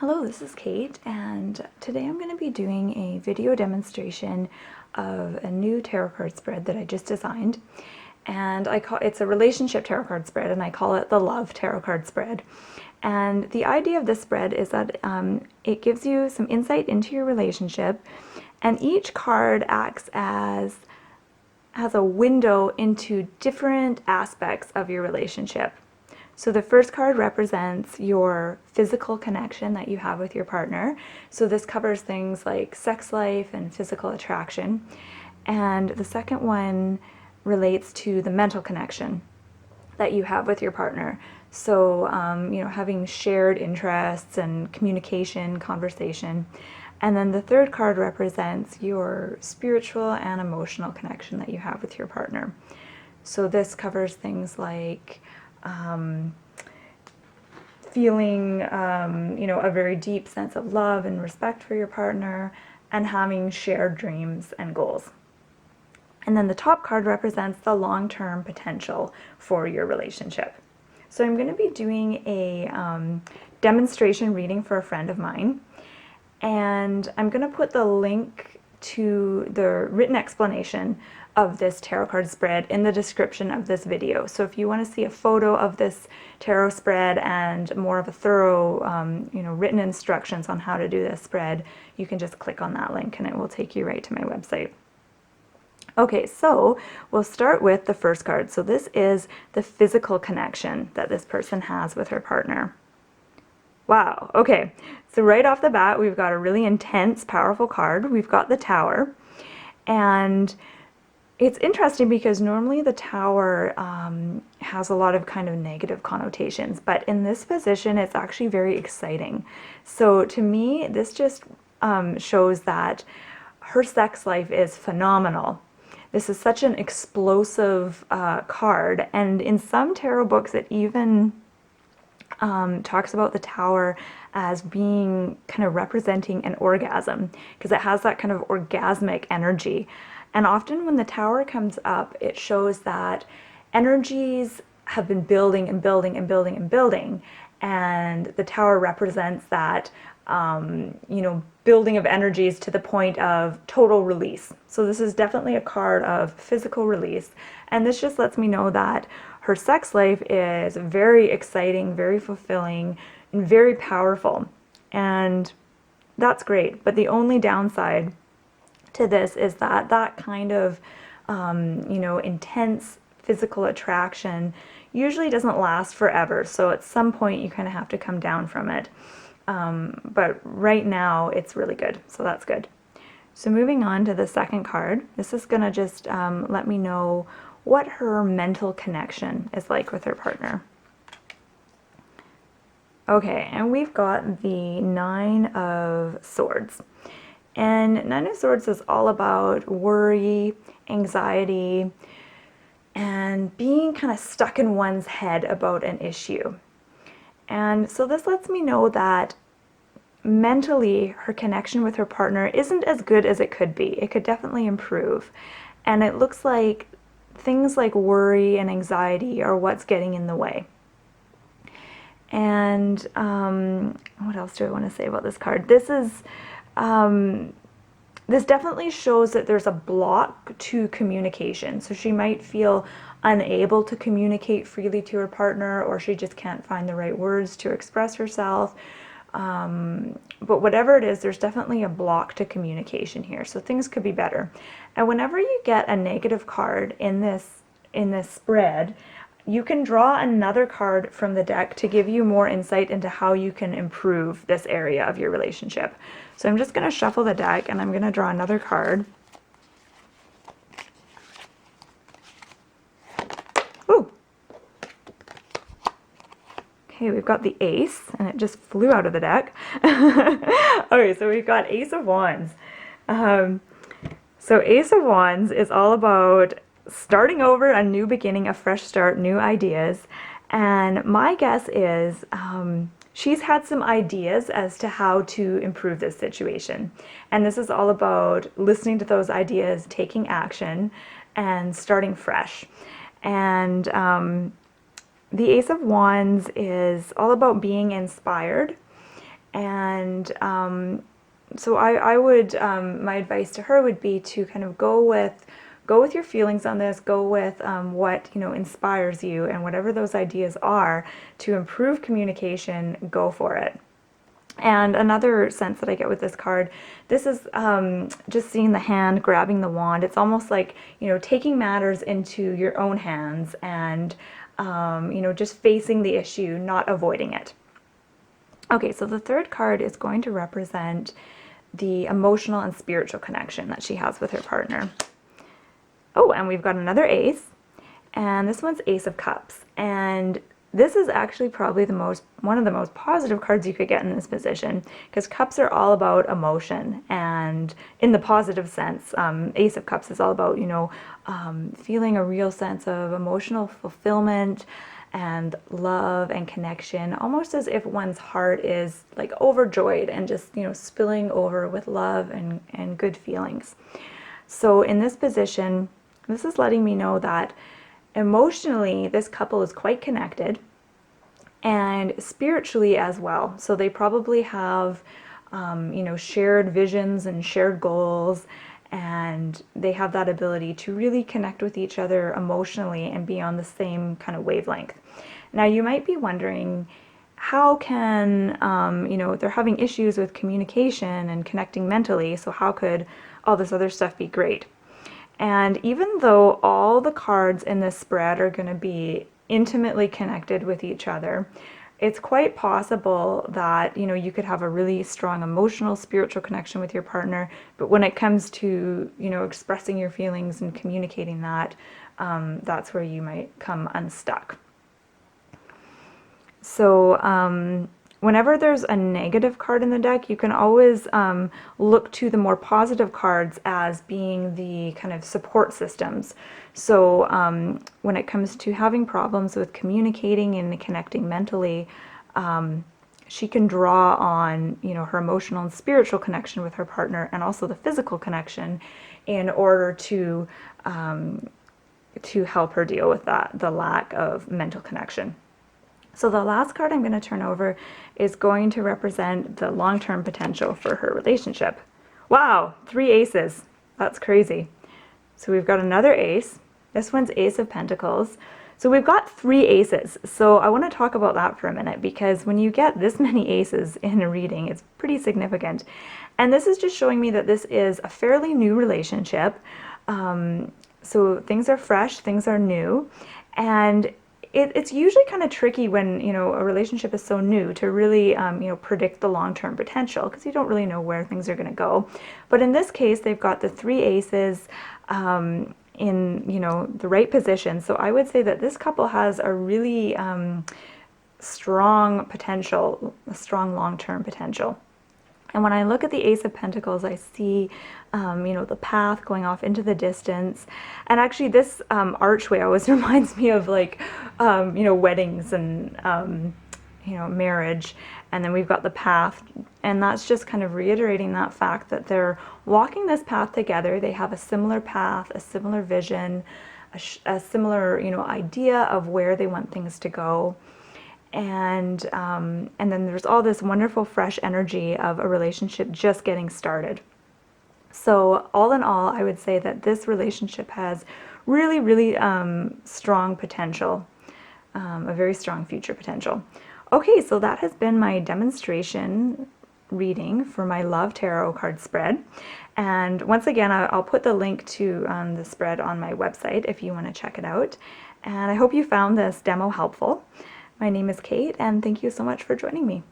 Hello, this is Kate, and today I'm going to be doing a video demonstration of a new tarot card spread that I just designed. And it's a relationship tarot card spread, and I call it the Love Tarot Card Spread. And the idea of this spread is that it gives you some insight into your relationship, and each card acts as a window into different aspects of your relationship. So the first card represents your physical connection that you have with your partner. So this covers things like sex life and physical attraction. And the second one relates to the mental connection that you have with your partner. So, having shared interests and communication, conversation. And then the third card represents your spiritual and emotional connection that you have with your partner. So this covers things like feeling, a very deep sense of love and respect for your partner, and having shared dreams and goals. And then the top card represents the long-term potential for your relationship. So I'm going to be doing a demonstration reading for a friend of mine, and I'm going to put the link to the written explanation of this tarot card spread in the description of this video. So if you want to see a photo of this tarot spread and more of a thorough, written instructions on how to do this spread, you can just click on that link and it will take you right to my website. Okay, so we'll start with the first card. So this is the physical connection that this person has with her partner. Wow, okay, so right off the bat, we've got a really intense, powerful card. We've got the Tower, and it's interesting because normally the Tower has a lot of kind of negative connotations, but in this position, it's actually very exciting. So to me, this just shows that her sex life is phenomenal. This is such an explosive card, and in some tarot books, it even talks about the Tower as being kind of representing an orgasm, because it has that kind of orgasmic energy. And often when the Tower comes up, it shows that energies have been building and building and building and building, and the Tower represents that building of energies to the point of total release. So this is definitely a card of physical release, and this just lets me know that her sex life is very exciting, very fulfilling, and very powerful. And that's great. But the only downside to this is that that kind of, intense physical attraction usually doesn't last forever. So at some point you kind of have to come down from it. But right now it's really good. So that's good. So moving on to the second card, this is going to just let me know what her mental connection is like with her partner. Okay, and we've got the Nine of Swords. And Nine of Swords is all about worry, anxiety, and being kind of stuck in one's head about an issue. And so this lets me know that mentally her connection with her partner isn't as good as it could be. It could definitely improve. And it looks like things like worry and anxiety are what's getting in the way. And what else do I want to say about this card? This definitely shows that there's a block to communication. So she might feel unable to communicate freely to her partner, or she just can't find the right words to express herself. But whatever it is, there's definitely a block to communication here. So things could be better. And whenever you get a negative card in this spread, you can draw another card from the deck to give you more insight into how you can improve this area of your relationship. So I'm just going to shuffle the deck and I'm going to draw another card. Ooh. Okay, we've got the Ace, and it just flew out of the deck. Okay, so we've got Ace of Wands. So Ace of Wands is all about starting over, a new beginning, a fresh start, new ideas. And my guess is she's had some ideas as to how to improve this situation. And this is all about listening to those ideas, taking action, and starting fresh. And the Ace of Wands is all about being inspired And so I would, my advice to her would be to kind of go with your feelings on this, go with what, you know, inspires you, and whatever those ideas are to improve communication, go for it. And another sense that I get with this card, this is just seeing the hand grabbing the wand. It's almost like, you know, taking matters into your own hands and, you know, just facing the issue, not avoiding it. Okay, so the third card is going to represent the emotional and spiritual connection that she has with her partner. Oh, and we've got another ace, and this one's Ace of Cups. And this is actually probably one of the most positive cards you could get in this position, because cups are all about emotion, and in the positive sense. Ace of Cups is all about, you know, feeling a real sense of emotional fulfillment and love and connection, almost as if one's heart is like overjoyed and just, you know, spilling over with love and good feelings. So in this position, this is letting me know that emotionally this couple is quite connected, and spiritually as well. So they probably have, you know, shared visions and shared goals, and they have that ability to really connect with each other emotionally and be on the same kind of wavelength. Now you might be wondering, how can, you know, they're having issues with communication and connecting mentally, so how could all this other stuff be great? And even though all the cards in this spread are going to be intimately connected with each other, it's quite possible that, you know, you could have a really strong emotional, spiritual connection with your partner, but when it comes to, you know, expressing your feelings and communicating that, that's where you might come unstuck. So whenever there's a negative card in the deck, you can always look to the more positive cards as being the kind of support systems. So when it comes to having problems with communicating and connecting mentally, she can draw on, you know, her emotional and spiritual connection with her partner, and also the physical connection, in order to help her deal with that, the lack of mental connection. So the last card I'm going to turn over is going to represent the long-term potential for her relationship. Wow, 3 aces. That's crazy. So we've got another ace. This one's Ace of Pentacles. So we've got 3 aces. So I want to talk about that for a minute, because when you get this many aces in a reading, it's pretty significant. And this is just showing me that this is a fairly new relationship. So things are fresh, things are new, and it's usually kind of tricky when, you know, a relationship is so new to really, you know, predict the long-term potential, because you don't really know where things are going to go. But in this case, they've got the 3 aces in, you know, the right position. So I would say that this couple has a really strong potential, a strong long-term potential. And when I look at the Ace of Pentacles, I see, you know, the path going off into the distance. And actually this archway always reminds me of, like, you know, weddings and, you know, marriage. And then we've got the path. And that's just kind of reiterating that fact that they're walking this path together. They have a similar path, a similar vision, a similar, you know, idea of where they want things to go. And then there's all this wonderful fresh energy of a relationship just getting started. So all in all, I would say that this relationship has really, really strong potential, a very strong future potential. Okay, so that has been my demonstration reading for my Love Tarot card spread. And once again, I'll put the link to the spread on my website if you want to check it out. And I hope you found this demo helpful. My name is Kate, and thank you so much for joining me.